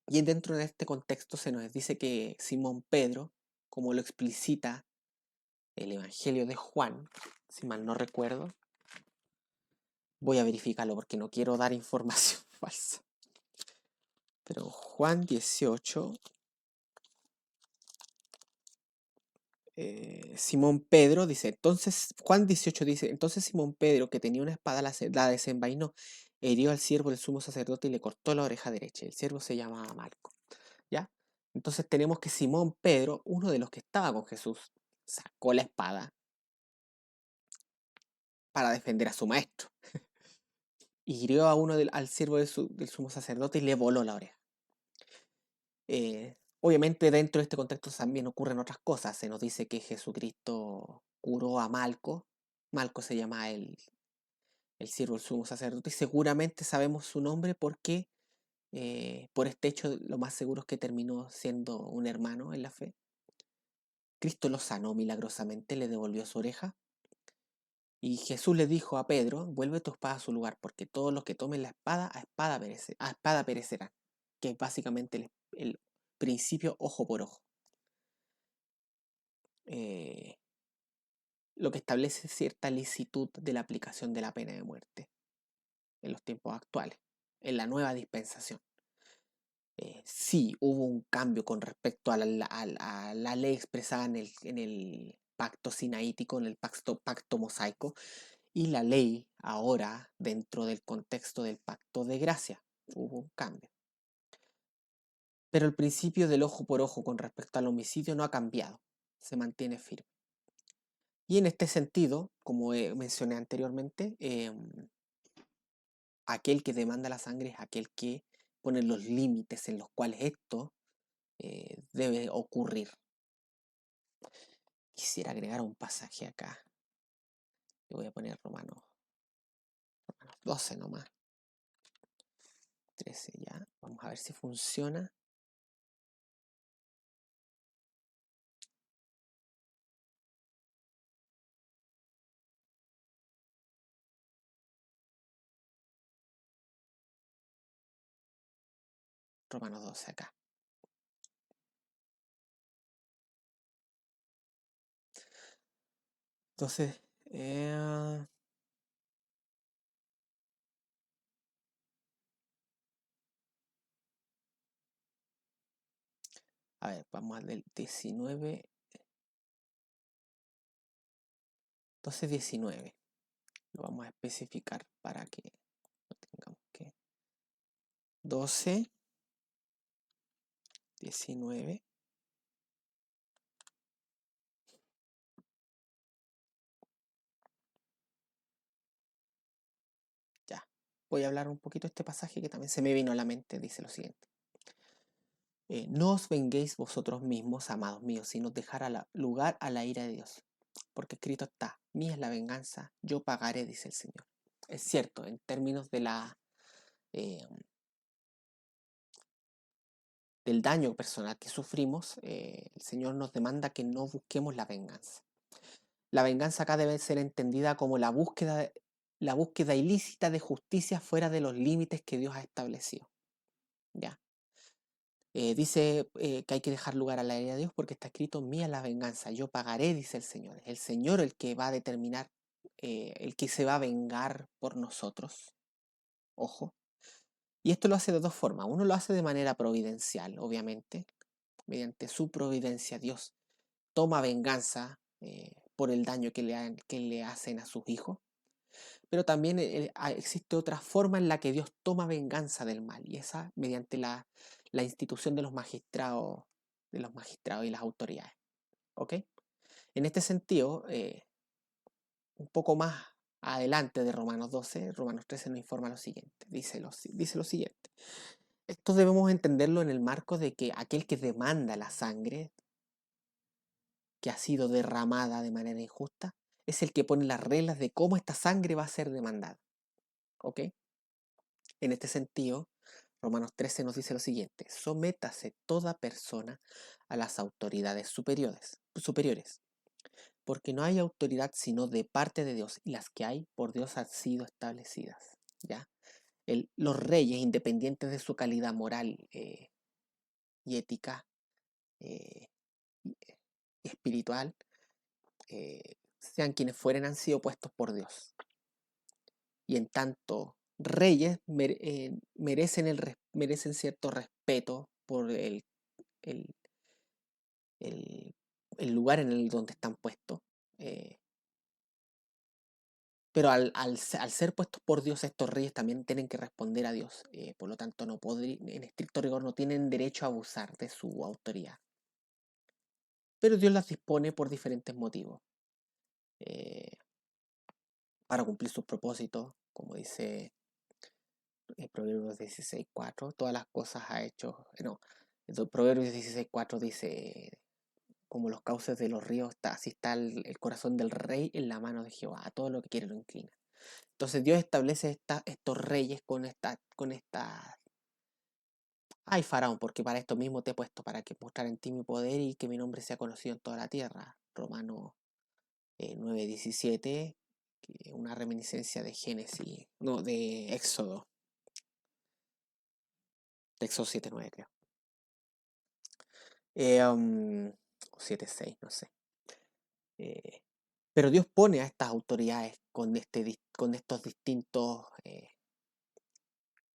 Y dentro de este contexto se nos dice que Simón Pedro, como lo explicita el Evangelio de Juan, si mal no recuerdo, voy a verificarlo porque no quiero dar información falsa. Pero Juan 18, Simón Pedro dice, entonces, Juan 18 dice, entonces Simón Pedro, que tenía una espada, la desenvainó, hirió al siervo del sumo sacerdote y le cortó la oreja derecha. El siervo se llamaba Marco. ¿Ya? Entonces tenemos que Simón Pedro, uno de los que estaba con Jesús, sacó la espada para defender a su maestro. Y hirió a al siervo del sumo sacerdote y le voló la oreja. Obviamente dentro de este contexto también ocurren otras cosas. Se nos dice que Jesucristo curó a Malco. Malco se llama el siervo del sumo sacerdote y seguramente sabemos su nombre porque por este hecho lo más seguro es que terminó siendo un hermano en la fe. Cristo lo sanó milagrosamente, le devolvió su oreja. Y Jesús le dijo a Pedro, vuelve tu espada a su lugar, porque todos los que tomen la espada, a espada perecerán. Que es básicamente el principio ojo por ojo. Eh, lo que establece cierta licitud de la aplicación de la pena de muerte en los tiempos actuales, en la nueva dispensación. Sí, hubo un cambio con respecto a la ley expresada en el pacto sinaítico, en el pacto mosaico, y la ley ahora dentro del contexto del pacto de gracia. Hubo un cambio. Pero el principio del ojo por ojo con respecto al homicidio no ha cambiado, se mantiene firme. Y en este sentido, como mencioné anteriormente, aquel que demanda la sangre es aquel que pone los límites en los cuales esto debe ocurrir. Quisiera agregar un pasaje acá. Le voy a poner Romanos 12 nomás. 13 ya. Vamos a ver si funciona. Romanos 12 acá. Entonces, a ver, vamos al del 19. Entonces 19. Lo vamos a especificar para que no tengamos que. 12, 19. Ya. Voy a hablar un poquito de este pasaje que también se me vino a la mente. Dice lo siguiente. No os venguéis vosotros mismos, amados míos, sino dejar lugar a la ira de Dios. Porque escrito está, mía es la venganza, yo pagaré, dice el Señor. Es cierto, en términos eh, del daño personal que sufrimos, el Señor nos demanda que no busquemos la venganza. La venganza acá debe ser entendida como la búsqueda ilícita de justicia fuera de los límites que Dios ha establecido. ¿Ya? Dice que hay que dejar lugar a la ira de Dios porque está escrito, mía la venganza, yo pagaré, dice el Señor. Es el Señor el que va a determinar el que se va a vengar por nosotros. Ojo. Y esto lo hace de dos formas. Uno lo hace de manera providencial, obviamente. Mediante su providencia, Dios toma venganza por el daño que le hacen a sus hijos. Pero también existe otra forma en la que Dios toma venganza del mal. Y esa mediante la institución de los magistrados y las autoridades. ¿Ok? En este sentido, un poco más adelante de Romanos 12, Romanos 13 nos informa lo siguiente. Dice lo siguiente. Esto debemos entenderlo en el marco de que aquel que demanda la sangre que ha sido derramada de manera injusta es el que pone las reglas de cómo esta sangre va a ser demandada. ¿Ok? En este sentido, Romanos 13 nos dice lo siguiente: sométase toda persona a las autoridades superiores, porque no hay autoridad sino de parte de Dios, y las que hay por Dios han sido establecidas. ¿Ya? Los reyes, independientes de su calidad moral y ética y espiritual, sean quienes fueren, han sido puestos por Dios. Y en tanto, reyes merecen cierto respeto por el, el- el lugar en el donde están puestos. eh, pero al ser puestos por Dios, estos reyes también tienen que responder a Dios. Por lo tanto, en estricto rigor no tienen derecho a abusar de su autoridad. Pero Dios las dispone por diferentes motivos. eh, para cumplir sus propósitos, como dice Proverbios 16:4, todas las cosas ha hecho. No, Proverbios 16:4 dice: como los cauces de los ríos, así está el corazón del rey en la mano de Jehová, a todo lo que quiere lo inclina. Entonces Dios establece estos reyes con esta. Ay, Faraón, porque para esto mismo te he puesto, para que mostrar en ti mi poder y que mi nombre sea conocido en toda la tierra. Romanos 9:17, una reminiscencia de Génesis, no, de Éxodo 7:9 creo. 7:6, no sé. Eh, pero Dios pone a estas autoridades con estos distintos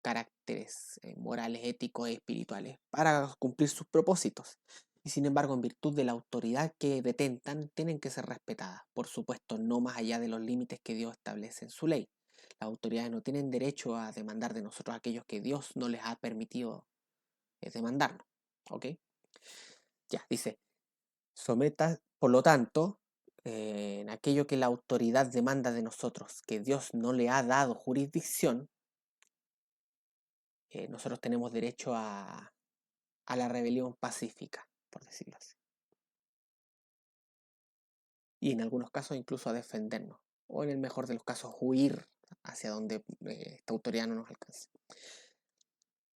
caracteres morales, éticos y espirituales para cumplir sus propósitos. Y sin embargo, en virtud de la autoridad que detentan, tienen que ser respetadas. Por supuesto, no más allá de los límites que Dios establece en su ley. Las autoridades no tienen derecho a demandar de nosotros aquellos que Dios no les ha permitido demandarnos. ¿Ok? Ya, dice, someta, por lo tanto, en aquello que la autoridad demanda de nosotros, que Dios no le ha dado jurisdicción, nosotros tenemos derecho a la rebelión pacífica, por decirlo así. Y en algunos casos incluso a defendernos, o en el mejor de los casos huir hacia donde esta autoridad no nos alcance.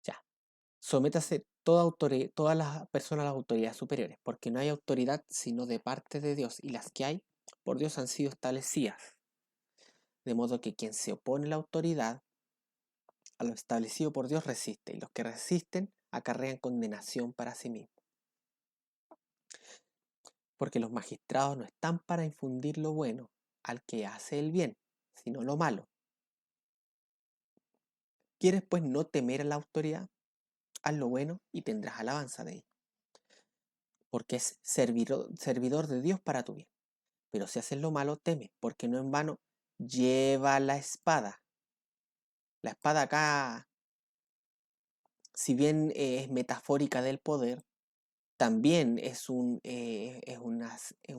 Ya, sométase todas las personas a las autoridades superiores, porque no hay autoridad sino de parte de Dios, y las que hay por Dios han sido establecidas. De modo que quien se opone a la autoridad, a lo establecido por Dios, resiste, y los que resisten acarrean condenación para sí mismos. Porque los magistrados no están para infundir lo bueno al que hace el bien, sino lo malo. ¿Quieres pues no temer a la autoridad? Haz lo bueno y tendrás alabanza de ella, porque es servidor de Dios para tu bien. Pero si haces lo malo, teme, porque no en vano lleva la espada. La espada acá, si bien es metafórica del poder, también es un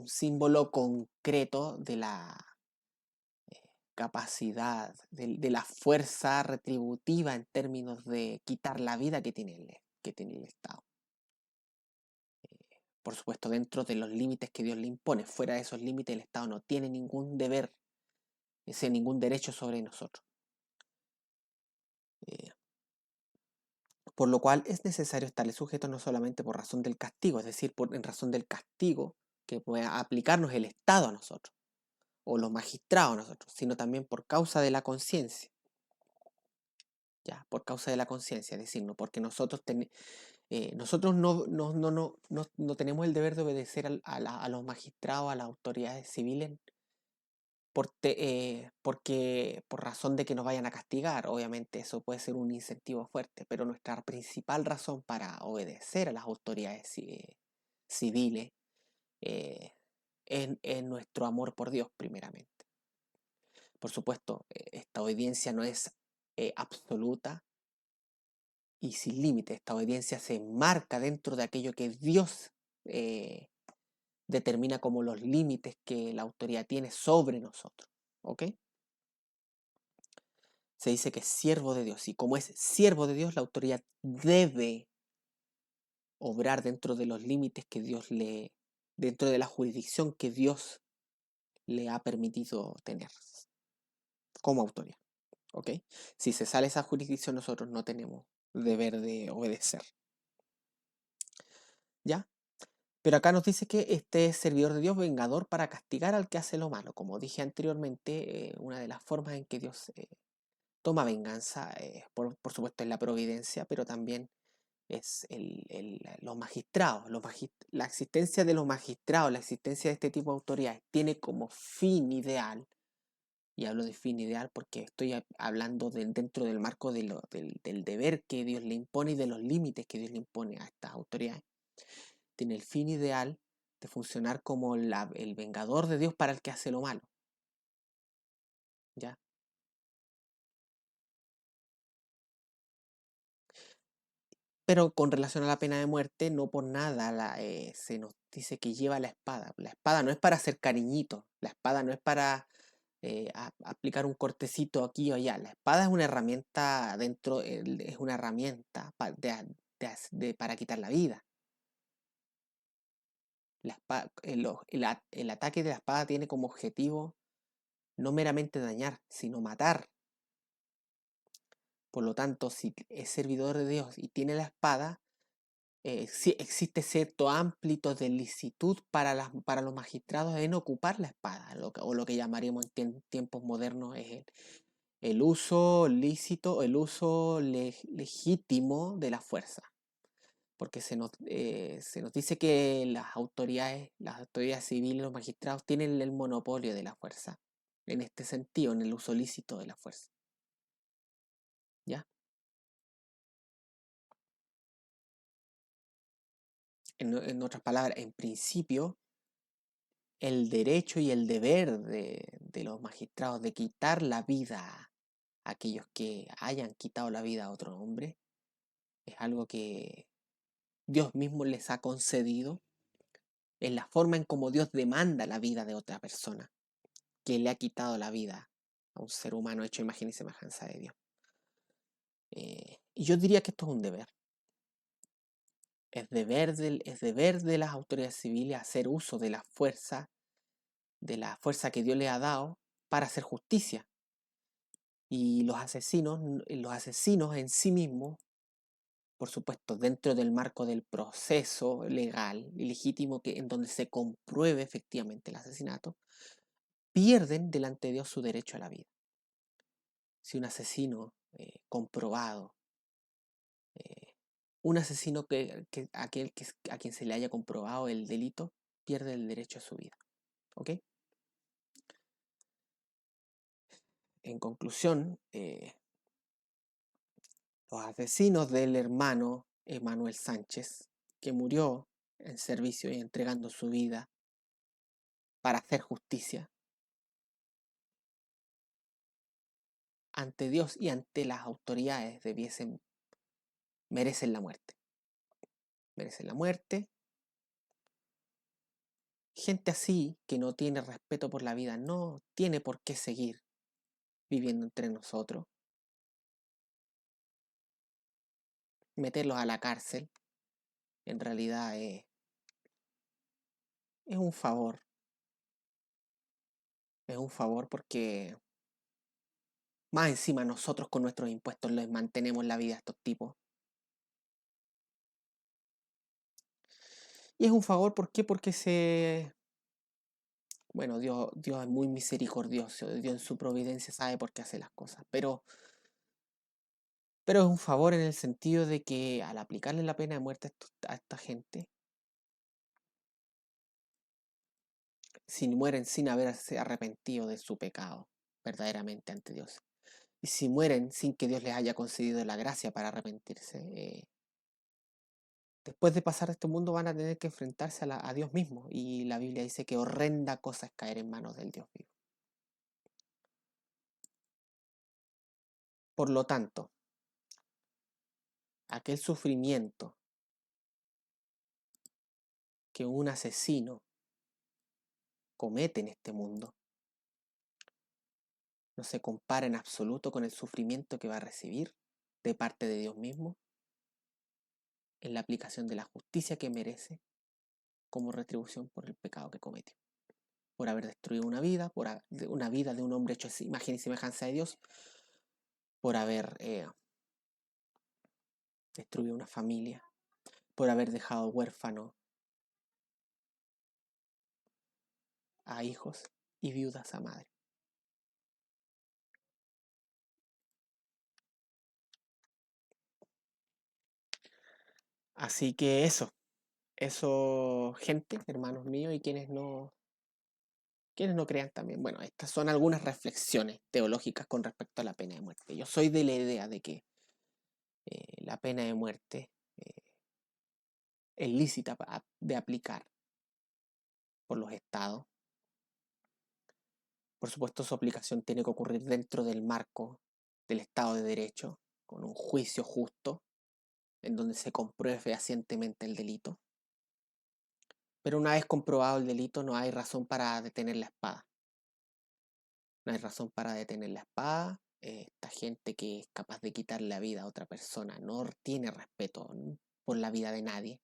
símbolo concreto de la capacidad, de la fuerza retributiva en términos de quitar la vida que tiene el Estado. Por supuesto, dentro de los límites que Dios le impone. Fuera de esos límites, el Estado no tiene ningún deber, ningún derecho sobre nosotros. Eh, por lo cual es necesario estarle sujeto no solamente por razón del castigo, es decir, en razón del castigo que pueda aplicarnos el Estado a nosotros, o los magistrados a nosotros, sino también por causa de la conciencia. Ya, por causa de la conciencia, es decir, no porque nosotros no tenemos el deber de obedecer a los magistrados, a las autoridades civiles, porque por razón de que nos vayan a castigar, obviamente eso puede ser un incentivo fuerte, pero nuestra principal razón para obedecer a las autoridades civiles eh, es nuestro amor por Dios primeramente. Por supuesto, esta obediencia no es absoluta y sin límite. Esta obediencia se enmarca dentro de aquello que Dios eh, determina como los límites que la autoridad tiene sobre nosotros. ¿Ok? Se dice que es siervo de Dios y como es siervo de Dios, la autoridad debe obrar dentro de los límites que dentro de la jurisdicción que Dios le ha permitido tener como autoridad. ¿Ok? Si se sale esa jurisdicción, nosotros no tenemos deber de obedecer. ¿Ya? Pero acá nos dice que este es servidor de Dios, vengador para castigar al que hace lo malo. Como dije anteriormente, una de las formas en que Dios toma venganza, por supuesto, es la providencia, pero también es los magistrados. La existencia de los magistrados, la existencia de este tipo de autoridades, tiene como fin ideal, y hablo de fin ideal porque estoy hablando dentro del marco del deber que Dios le impone y de los límites que Dios le impone a estas autoridades. Tiene el fin ideal de funcionar como el vengador de Dios para el que hace lo malo. ¿Ya? Pero con relación a la pena de muerte, no por nada se nos dice que lleva la espada. La espada no es para hacer cariñito, la espada no es para aplicar un cortecito aquí o allá. La espada es una herramienta es una herramienta para quitar la vida. El ataque de la espada tiene como objetivo no meramente dañar, sino matar. Por lo tanto, si es servidor de Dios y tiene la espada, sí existe cierto ámbito de licitud para los magistrados en ocupar la espada, o lo que llamaríamos en tiempos modernos es el uso lícito, el uso legítimo de la fuerza. Porque se nos dice que las autoridades civiles, los magistrados, tienen el monopolio de la fuerza, en este sentido, en el uso lícito de la fuerza. ¿Ya? En otras palabras, en principio, el derecho y el deber de los magistrados de quitar la vida a aquellos que hayan quitado la vida a otro hombre es algo que Dios mismo les ha concedido en la forma en como Dios demanda la vida de otra persona que le ha quitado la vida a un ser humano hecho a imagen y semejanza de Dios. Y yo diría que esto es un deber. Es deber de las autoridades civiles hacer uso de la fuerza que Dios les ha dado para hacer justicia. Y los asesinos en sí mismos, por supuesto, dentro del marco del proceso legal y legítimo en donde se compruebe efectivamente el asesinato, pierden delante de Dios su derecho a la vida. Si un asesino comprobado, eh, un asesino a quien se le haya comprobado el delito, pierde el derecho a su vida. ¿Ok? En conclusión, los asesinos del hermano Emanuel Sánchez, que murió en servicio y entregando su vida para hacer justicia ante Dios y ante las autoridades, merecen la muerte. Merecen la muerte. Gente así que no tiene respeto por la vida no tiene por qué seguir viviendo entre nosotros. Meterlos a la cárcel en realidad es un favor. Es un favor porque más encima nosotros con nuestros impuestos les mantenemos la vida a estos tipos. Y es un favor, ¿por qué? Porque bueno, Dios es muy misericordioso, Dios en su providencia sabe por qué hace las cosas, pero es un favor en el sentido de que al aplicarle la pena de muerte a esta gente, si mueren sin haberse arrepentido de su pecado verdaderamente ante Dios. Y si mueren sin que Dios les haya concedido la gracia para arrepentirse, después de pasar este mundo van a tener que enfrentarse a Dios mismo. Y la Biblia dice que horrenda cosa es caer en manos del Dios vivo. Por lo tanto, aquel sufrimiento que un asesino comete en este mundo no se compara en absoluto con el sufrimiento que va a recibir de parte de Dios mismo en la aplicación de la justicia que merece como retribución por el pecado que cometió, por haber destruido una vida, una vida de un hombre hecho a imagen y semejanza de Dios, por haber destruido una familia, por haber dejado huérfano a hijos y viudas a madre. Así que eso, gente, hermanos míos, y quienes no crean también. Bueno, estas son algunas reflexiones teológicas con respecto a la pena de muerte. Yo soy de la idea de que la pena de muerte es lícita de aplicar por los estados. Por supuesto, su aplicación tiene que ocurrir dentro del marco del Estado de Derecho, con un juicio justo, en donde se compruebe fehacientemente el delito. Pero una vez comprobado el delito, no hay razón para detener la espada. No hay razón para detener la espada. Esta gente que es capaz de quitar la vida a otra persona no tiene respeto por la vida de nadie.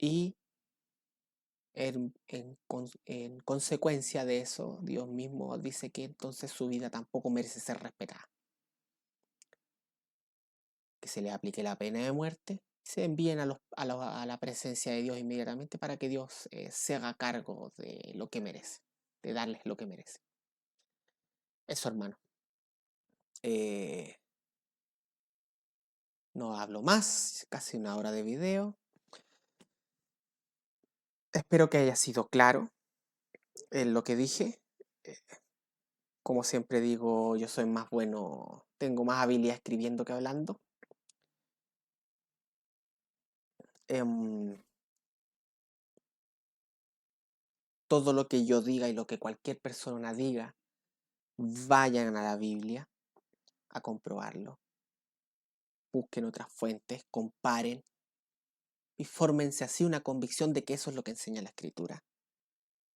Y en consecuencia de eso, Dios mismo dice que entonces su vida tampoco merece ser respetada. Que se le aplique la pena de muerte, se envíen a la presencia de Dios inmediatamente para que Dios se haga cargo de lo que merece, de darles lo que merece. Eso, hermano. No hablo más, casi una hora de video. Espero que haya sido claro en lo que dije. Eh, Como siempre digo, yo soy más bueno, tengo más habilidad escribiendo que hablando. Em, Todo lo que yo diga y lo que cualquier persona diga, vayan a la Biblia a comprobarlo. Busquen otras fuentes, comparen y fórmense así una convicción de que eso es lo que enseña la Escritura.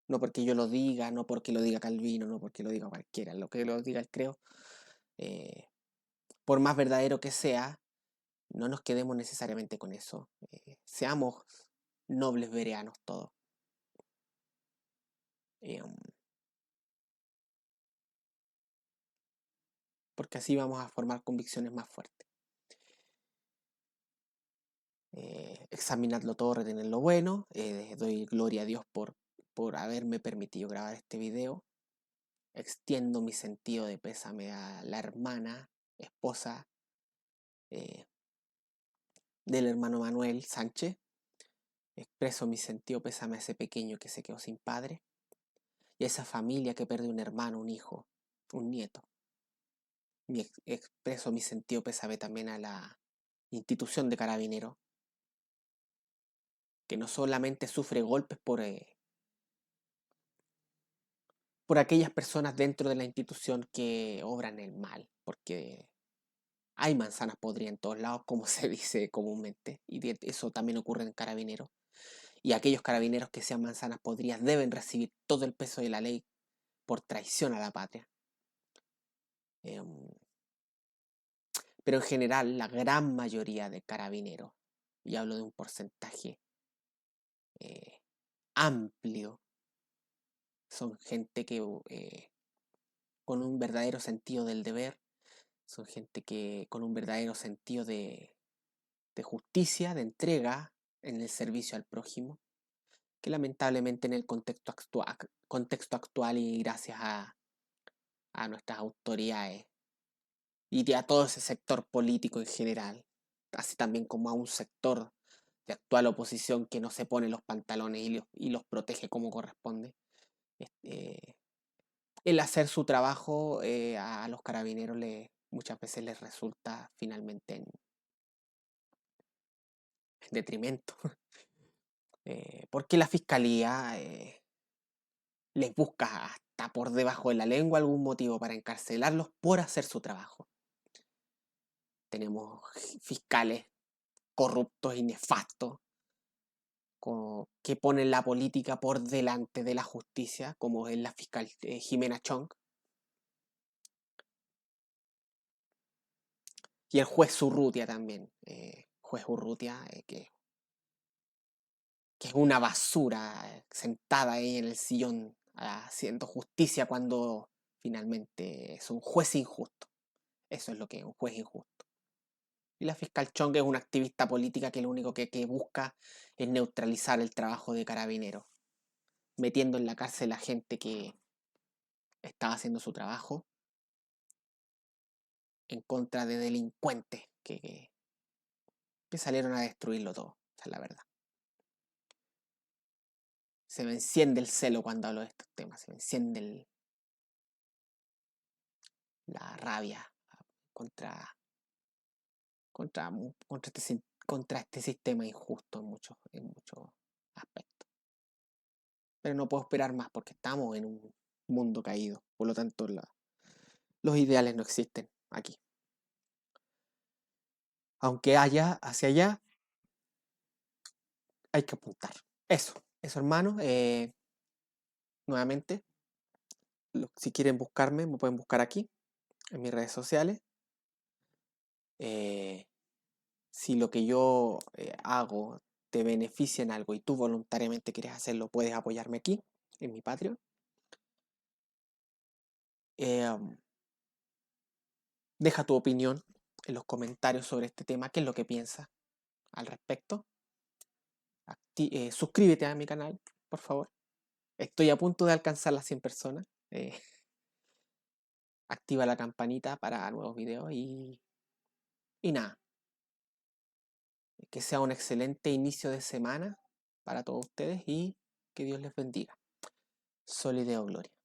No porque yo lo diga, no porque lo diga Calvino, no porque lo diga cualquiera, lo que lo diga el creo. eh, por más verdadero que sea, no nos quedemos necesariamente con eso. Seamos nobles bereanos todos. Eh, Porque así vamos a formar convicciones más fuertes. Examinadlo todo, retener lo bueno. Doy gloria a Dios por haberme permitido grabar este video. Extiendo mi sentido de pésame a la hermana, esposa del hermano Manuel Sánchez. Expreso mi sentido pésame a ese pequeño que se quedó sin padre y a esa familia que perdió un hermano, un hijo, un nieto. Expreso mi sentido pésame también a la institución de Carabineros, que no solamente sufre golpes por aquellas personas dentro de la institución que obran el mal, porque hay manzanas podridas en todos lados, como se dice comúnmente, y eso también ocurre en Carabineros. Y aquellos carabineros que sean manzanas podridas deben recibir todo el peso de la ley por traición a la patria. Pero en general, la gran mayoría de carabineros, y hablo de un porcentaje eh, amplio, son gente que con un verdadero sentido del deber, son gente que con un verdadero sentido de justicia, de entrega en el servicio al prójimo, que lamentablemente en el contexto actual y gracias a nuestras autoridades y a todo ese sector político en general, así también como a un sector de actual oposición que no se pone los pantalones y los protege como corresponde. Este, el hacer su trabajo a los carabineros muchas veces les resulta finalmente en detrimento, porque la fiscalía les busca hasta por debajo de la lengua algún motivo para encarcelarlos por hacer su trabajo. Tenemos fiscales corruptos y nefastos que ponen la política por delante de la justicia, como es la fiscal Jimena Chong, y el juez Urrutia también, juez Urrutia, que es una basura sentada ahí en el sillón haciendo justicia cuando finalmente es un juez injusto. Eso es lo que es un juez injusto. Y la fiscal Chong es una activista política que lo único que busca es neutralizar el trabajo de carabineros, metiendo en la cárcel a gente que estaba haciendo su trabajo en contra de delincuentes que salieron a destruirlo todo. Esa es la verdad. Se me enciende el celo cuando hablo de estos temas, se me enciende la rabia contra, contra, contra este sistema injusto en muchos aspectos. Pero no puedo esperar más porque estamos en un mundo caído. Por lo tanto, los ideales no existen aquí. Aunque haya hacia allá, hay que apuntar. Eso hermano. Nuevamente, si quieren buscarme, me pueden buscar aquí, en mis redes sociales. Eh, si lo que yo hago te beneficia en algo y tú voluntariamente quieres hacerlo, puedes apoyarme aquí, en mi Patreon. Um, Deja tu opinión en los comentarios sobre este tema, qué es lo que piensas al respecto. Suscríbete a mi canal, por favor. Estoy a punto de alcanzar las 100 personas. Activa la campanita para nuevos videos y nada. Que sea un excelente inicio de semana para todos ustedes y que Dios les bendiga. Solideo Gloria.